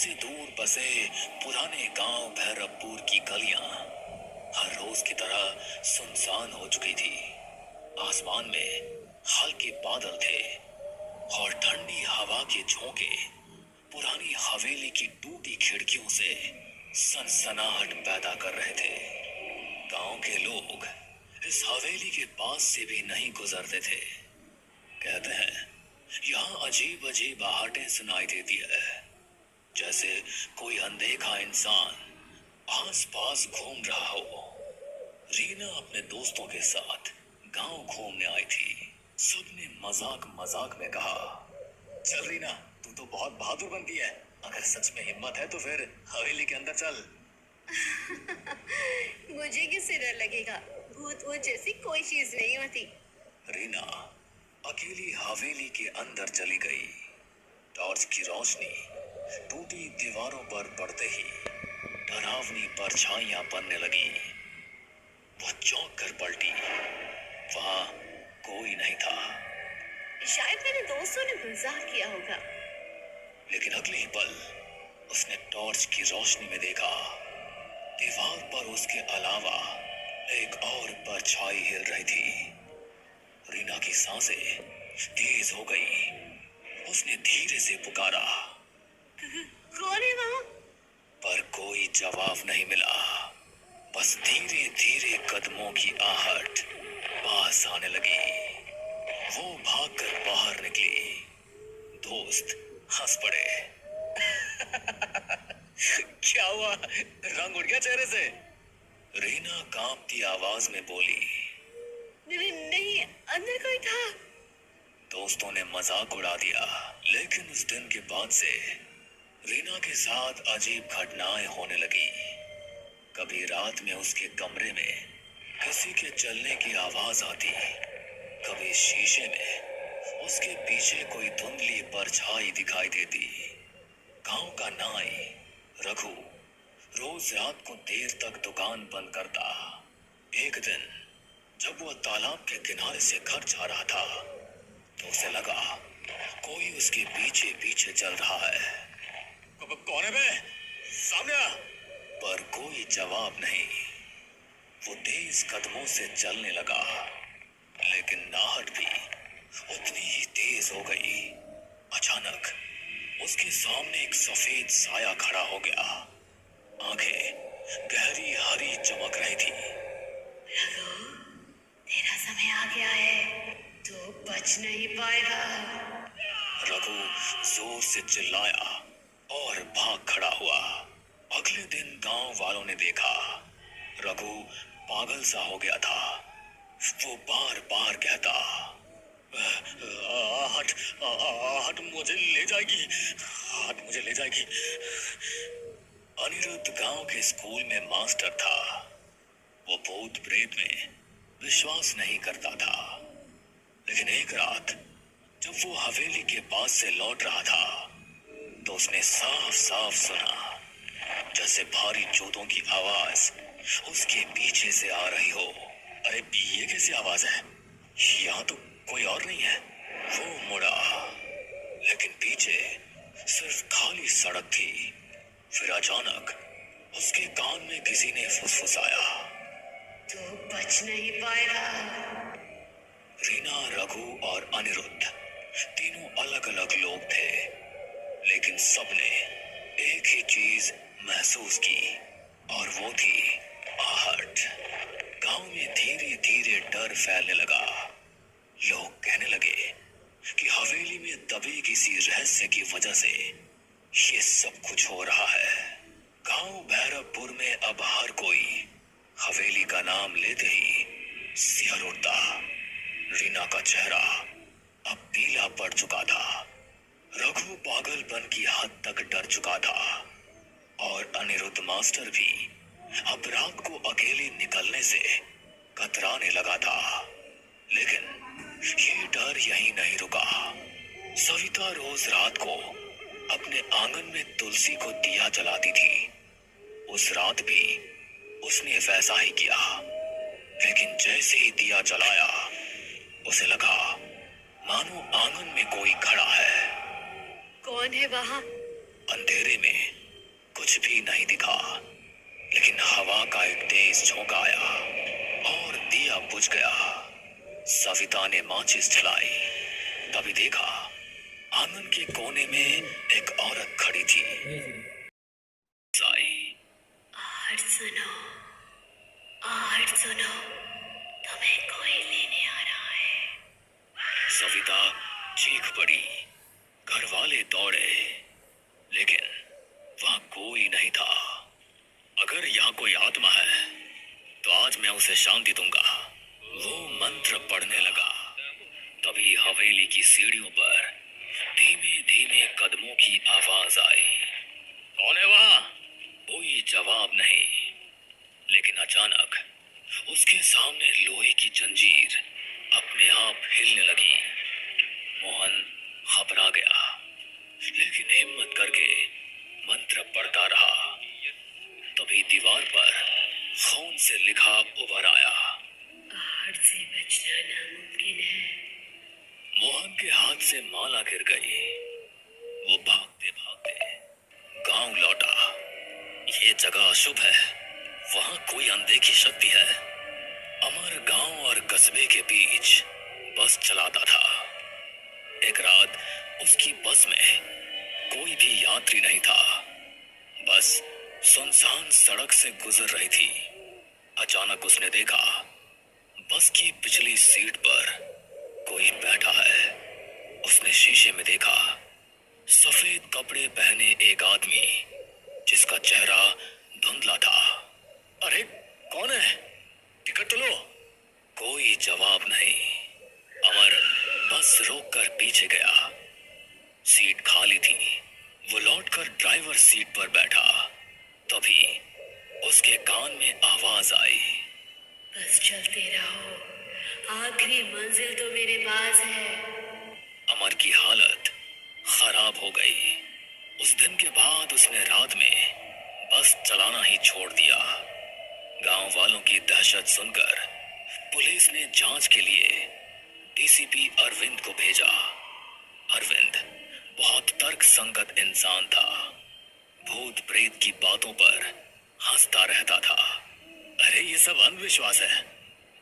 से दूर बसे पुराने गांव भैरवपुर की गलियां हर रोज की तरह सुनसान हो चुकी थी। आसमान में हल्के बादल थे और ठंडी हवा के झोंके पुरानी हवेली की टूटी खिड़कियों से सनसनाहट पैदा कर रहे थे। गांव के लोग इस हवेली के पास से भी नहीं गुजरते थे। कहते हैं यहाँ अजीब अजीब आहटें सुनाई देती है, जैसे कोई अनदेखा इंसान आस पास घूम रहा हो। रीना अपने दोस्तों के साथ गांव घूमने आई थी। सबने मजाक मजाक में कहा, चल रीना, तू तो बहुत बहादुर बनती है। अगर सच में हिम्मत है तो फिर हवेली के अंदर चल। मुझे किससे डर लगेगा? भूत वूत जैसी कोई चीज नहीं होती। रीना अकेली हवेली के अंदर चली गई। टॉर्च की रोशनी टूटी दीवारों पर पड़ते ही डरावनी परछाइयां बनने लगी। वह चौंक कर पलटी। वहां कोई नहीं था। शायद मेरे दोस्तों ने मजाक किया होगा। लेकिन अगले ही पल उसने टॉर्च की रोशनी में देखा, दीवार पर उसके अलावा एक और परछाई हिल रही थी। रीना की सांसें तेज हो गई। उसने धीरे से पुकारा, कौन है वहाँ? पर कोई जवाब नहीं मिला। बस धीरे धीरे कदमों की आहट पास आने लगी। वो भागकर बाहर निकली। दोस्त हंस पड़े। क्या हुआ? रंग उड़ गया चेहरे से? रीना कांपती आवाज में बोली, नहीं, अंदर कोई था। दोस्तों ने मजाक उड़ा दिया। लेकिन उस दिन के बाद से रीना के साथ अजीब घटनाएं होने लगी। कभी रात में उसके कमरे में किसी के चलने की आवाज आती, कभी शीशे में उसके पीछे कोई धुंधली परछाई दिखाई देती। गांव का नाई रघु रोज रात को देर तक दुकान बंद करता। एक दिन जब वह तालाब के किनारे से घर जा रहा था तो उसे लगा कोई उसके पीछे पीछे चल रहा है। कौन है बे? सामने आ। पर कोई जवाब नहीं। वो तेज कदमों से चलने लगा, लेकिन नाहट भी उतनी ही तेज हो गई। अचानक उसके सामने एक सफेद साया खड़ा हो गया। आंखें गहरी हरी चमक रही थी। रघु, तेरा समय आ गया है, तो बच नहीं पाएगा। रघु जोर से चिल्लाया और भाग खड़ा हुआ। अगले दिन गांव वालों ने देखा रघु पागल सा हो गया था। वो बार बार कहता, आहट आहट मुझे ले जाएगी, आहट मुझे ले जाएगी। अनिरुद्ध गांव के स्कूल में मास्टर था। वो भूत प्रेत में विश्वास नहीं करता था। लेकिन एक रात जब वो हवेली के पास से लौट रहा था तो उसने साफ साफ सुना, जैसे भारी जूतों की आवाज उसके पीछे से आ रही हो। अरे ये कैसी आवाज है? यहाँ तो कोई और नहीं है। वो मुड़ा, लेकिन पीछे सिर्फ खाली सड़क थी। फिर अचानक उसके कान में किसी ने फुसफुसाया, तो बच नहीं पाएगा। रीना, रघु और अनिरुद्ध तीनों अलग अलग लोग थे, लेकिन सबने एक ही चीज महसूस की और वो थी आहट। गांव में धीरे धीरे डर फैलने लगा। लोग कहने लगे कि हवेली में दबे किसी रहस्य की वजह से ये सब कुछ हो रहा है। गांव भैरवपुर में अब हर कोई हवेली का नाम लेते ही सिहर उठता। रीना का चेहरा अब पीला पड़ चुका था। रघु पागलपन की हद तक डर चुका था और अनिरुद्ध मास्टर भी अब रात को अकेले निकलने से कतराने लगा था। लेकिन ये डर यहीं नहीं रुका। सविता रोज रात को अपने आंगन में तुलसी को दिया जलाती थी। उस रात भी उसने वैसा ही किया, लेकिन जैसे ही दिया जलाया उसे लगा मानो आंगन में कोई खड़ा है। कौन है वहाँ? अंधेरे में कुछ भी नहीं दिखा, लेकिन हवा का एक तेज झोंका आया और दिया बुझ गया। सविता ने माचिस जलाई, तभी देखा आंगन के कोने में एक औरत खड़ी थी। आहट सुनो, आहट सुनो, तुम्हें कोई लेने आ रहा है। सविता चीख पड़ी। घर वाले दौड़े, लेकिन वहां कोई नहीं था। अगर यहाँ कोई आत्मा है तो आज मैं उसे शांति दूंगा। वो मंत्र पढ़ने लगा। तभी हवेली की सीढ़ियों पर धीमे धीमे कदमों की आवाज आई। कौन है वहां? कोई जवाब नहीं, लेकिन अचानक उसके सामने लोहे की जंजीर अपने आप हिलने लगी। मोहन घबरा गया, लेकिन हिम्मत करके मंत्र पढ़ता रहा। तभी दीवार पर खून से लिखा उभर आया। आहट से बचना नामुमकिन है। मोहन के हाथ से माला गिर गई। वो भागते भागते गांव लौटा। ये जगह अशुभ है, वहां कोई अनदेखी शक्ति है। अमर गांव और कस्बे के बीच बस चलाता था। एक रात उसकी बस में कोई भी यात्री नहीं था। बस सुनसान सड़क से गुजर रही थी। अचानक उसने देखा बस की पिछली सीट पर कोई बैठा है। उसने शीशे में देखा सफेद कपड़े पहने एक आदमी, जिसका चेहरा धुंधला था। अरे कौन है? टिकट तो लो। कोई जवाब नहीं। अमर बस रोककर पीछे गया। सीट खाली थी। वो लौटकर ड्राइवर सीट पर बैठा। तभी उसके कान में आवाज आई। बस चलते रहो, आखिरी मंजिल तो मेरे पास है। अमर की हालत खराब हो गई। उस दिन के बाद उसने रात में बस चलाना ही छोड़ दिया। गांव वालों की दहशत सुनकर पुलिस ने जांच के लिए डीसीपी अरविंद को भेजा। अरविंद बहुत तर्कसंगत इंसान था। भूत प्रेत की बातों पर हंसता रहता था। अरे ये सब अंधविश्वास है,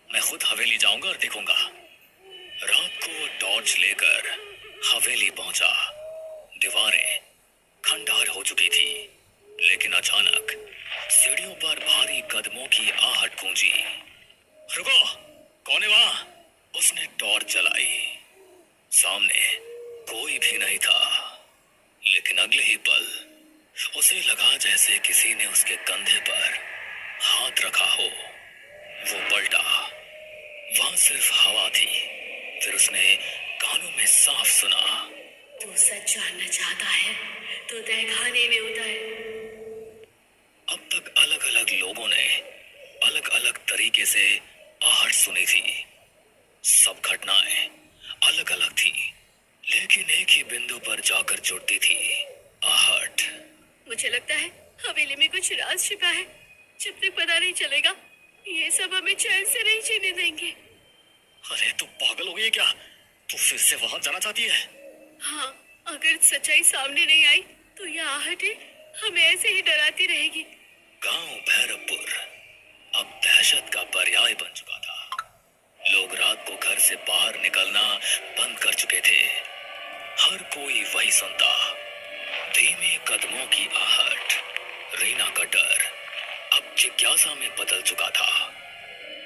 मैं खुद हवेली जाऊंगा और देखूंगा। रात को वो टॉर्च लेकर हवेली पहुंचा। दीवारें खंडहर हो चुकी थी, लेकिन अचानक सीढ़ियों पर भारी कदमों की आहट गूंजी। रुको, कौन है वहां? उसने टॉर्च जलाई। सामने कोई भी नहीं था, लेकिन अगले ही पल उसे लगा जैसे किसी ने उसके कंधे पर हाथ रखा हो। वो पलटा, वहां सिर्फ हवा थी। फिर उसने कानों में साफ सुना। तू सच जानना चाहता है तो तहखाने में उतर। अब तक अलग अलग लोगों ने अलग अलग तरीके से आहट सुनी थी। सब घटनाएं अलग अलग थी, लेकिन एक ही बिंदु पर जाकर जुड़ती थी, आहट। मुझे लगता है हवेली में कुछ राज छिपा है। जब तक पता नहीं चलेगा, ये सब हमें चैन से नहीं जीने देंगे। अरे तू पागल हो गई क्या? तू फिर से वहां जाना चाहती है? हाँ, अगर सच्चाई सामने नहीं आई तो यह आहटें हमें ऐसे ही डराती रहेगी। गांव भैरवपुर अब दहशत का पर्याय बन चुका था। लोग रात को घर से बाहर निकलना बंद कर चुके थे। हर कोई वही सुनता, धीमे कदमों की आहट। रीना का डर अब जिज्ञासा में बदल चुका था।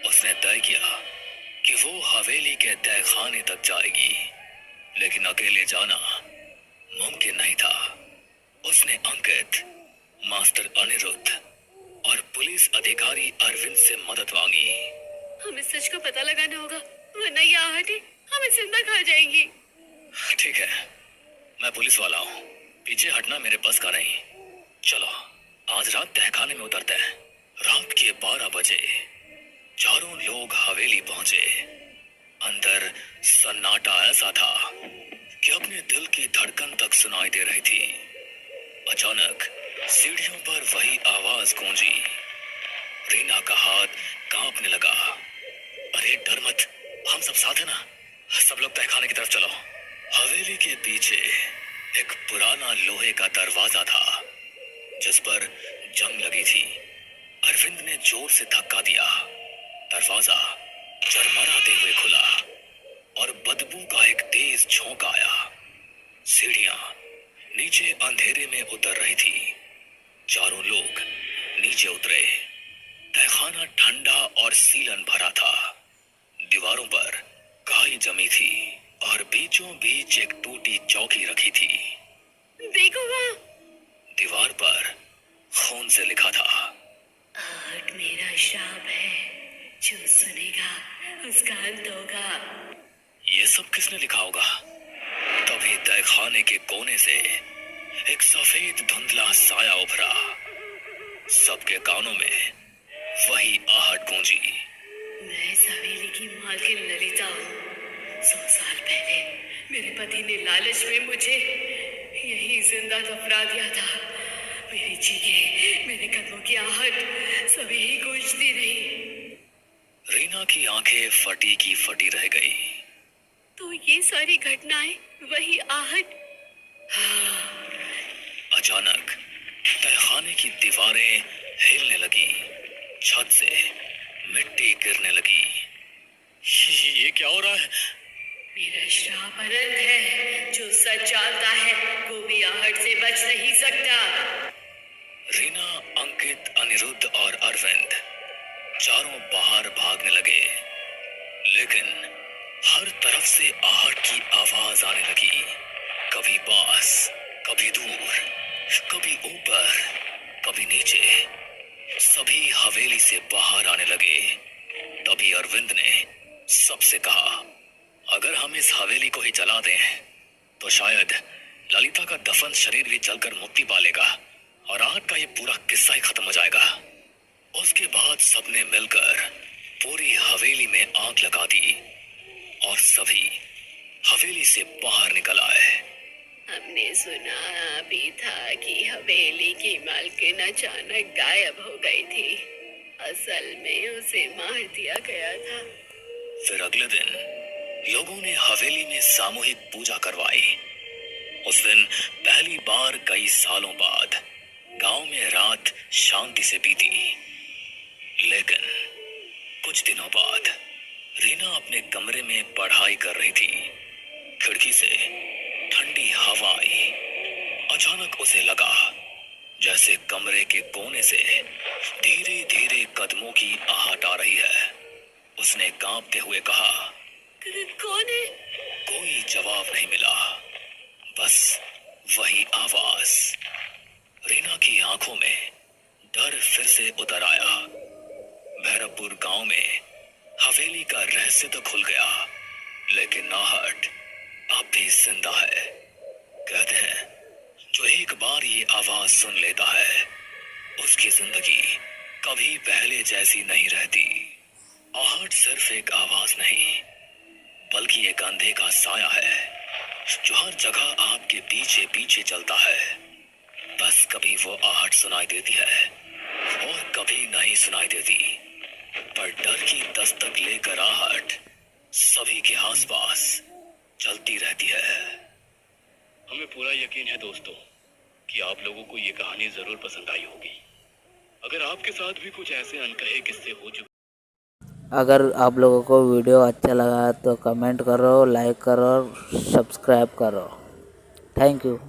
उसने तय किया कि वो हवेली के तहखाने तक जाएगी, लेकिन अकेले जाना मुमकिन नहीं था। उसने अंकित, मास्टर अनिरुद्ध और पुलिस अधिकारी अरविंद से मदद मांगी। हमें सच का पता लगाना होगा, वरना ये आहटें हमें जिंदा खा जाएंगी। ठीक है, मैं पुलिस वाला हूँ, पीछे हटना मेरे बस का नहीं। चलो आज रात तहखाने में उतरते हैं। रात के 12 बजे चारों लोग हवेली पहुंचे। अंदर सन्नाटा ऐसा था कि अपने दिल की धड़कन तक सुनाई दे रही थी। अचानक सीढ़ियों पर वही आवाज गूंजी। रीना का हाथ कांपने लगा। अरे डर मत, हम सब साथ हैं ना। सब लोग तहखाने की तरफ चलो। हवेली के पीछे एक पुराना लोहे का दरवाजा था जिस पर जंग लगी थी। अरविंद ने जोर से धक्का दिया। दरवाजा चरमराते हुए खुला और बदबू का एक तेज झोंका आया। सीढ़ियां नीचे अंधेरे में उतर रही थी। चारों लोग नीचे उतरे। तहखाना ठंडा और सीलन भरा था। दीवारों पर काई जमी थी और बीचों बीच एक टूटी चौकी रखी थी। देखो वहाँ। दीवार पर खून से लिखा था, आहट मेरा श्राप है, जो सुनेगा उसका अंत होगा। ये सब किसने लिखा होगा? तभी तहखाने के कोने से एक सफेद धुंधला साया उभरा। सबके कानों में वही आहट गूंजी। मैं इस हवेली की मालकिन ललिता हूँ। 100 साल पहले मेरे पति ने लालच में मुझे यही जिंदा दफना दिया था। मेरी चीखें, मेरे कदमों की आहट सब यही गूंजती रही। रीना की आंखें फटी की फटी रह गई। तो ये सारी घटनाएं वही आहट। अचानक तहखाने की दीवारें हिलने लगी। छत से मिट्टी गिरने लगी। ये क्या हो रहा है? मेरा श्राप अनंत है। जो सच जानता है वो भी आहट से बच नहीं सकता। रीना, अंकित, अनिरुद्ध और अरविंद चारों बाहर भागने लगे, लेकिन हर तरफ से आहट की आवाज आने लगी। कभी पास, कभी दूर, कभी ऊपर, कभी नीचे। सभी हवेली से बाहर आने लगे। तभी अरविंद ने सबसे कहा, अगर हम इस हवेली को ही जला दें तो शायद ललिता का दफन शरीर भी जलकर मुक्ति पा लेगा और आहट का ये पूरा किस्सा ही खत्म हो जाएगा। उसके बाद सबने मिलकर पूरी हवेली में आग लगा दी और सभी हवेली से बाहर निकल आए। हमने सुना भी था कि हवेली की मालकिन अचानक गायब हो गई थी। असल में उसे मार दिया गया था। फिर अगले दिन लोगों ने हवेली में सामूहिक पूजा करवाई। उस दिन पहली बार कई सालों बाद गांव में रात शांति से बीती। लेकिन कुछ दिनों बाद रीना अपने कमरे में पढ़ाई कर रही थी। खिड़की से ठंडी हवा आई। अचानक उसे लगा जैसे कमरे के कोने से धीरे धीरे कदमों की आहट आ रही है। उसने कांपते हुए कहा, कौन है? कोई जवाब नहीं मिला, बस वही आवाज। रीना की आंखों में डर फिर से उतर आया। भैरवपुर गांव में हवेली का रहस्य तो खुल गया, लेकिन आहट अब भी जिंदा है। कहते हैं जो एक बार ये आवाज सुन लेता है उसकी जिंदगी कभी पहले जैसी नहीं रहती। आहट सिर्फ एक आवाज नहीं, बल्कि एक अंधे का साया है जो हर जगह आपके पीछे पीछे चलता है। बस कभी वो आहट सुनाई देती है और कभी नहीं सुनाई देती, पर डर की दस्तक लेकर आहट सभी के आसपास चलती रहती है। हमें पूरा यकीन है दोस्तों कि आप लोगों को ये कहानी जरूर पसंद आई होगी। अगर आपके साथ भी कुछ ऐसे अनकहे किस्से हो चुके, अगर आप लोगों को वीडियो अच्छा लगा तो कमेंट करो, लाइक करो, सब्सक्राइब करो। Thank you.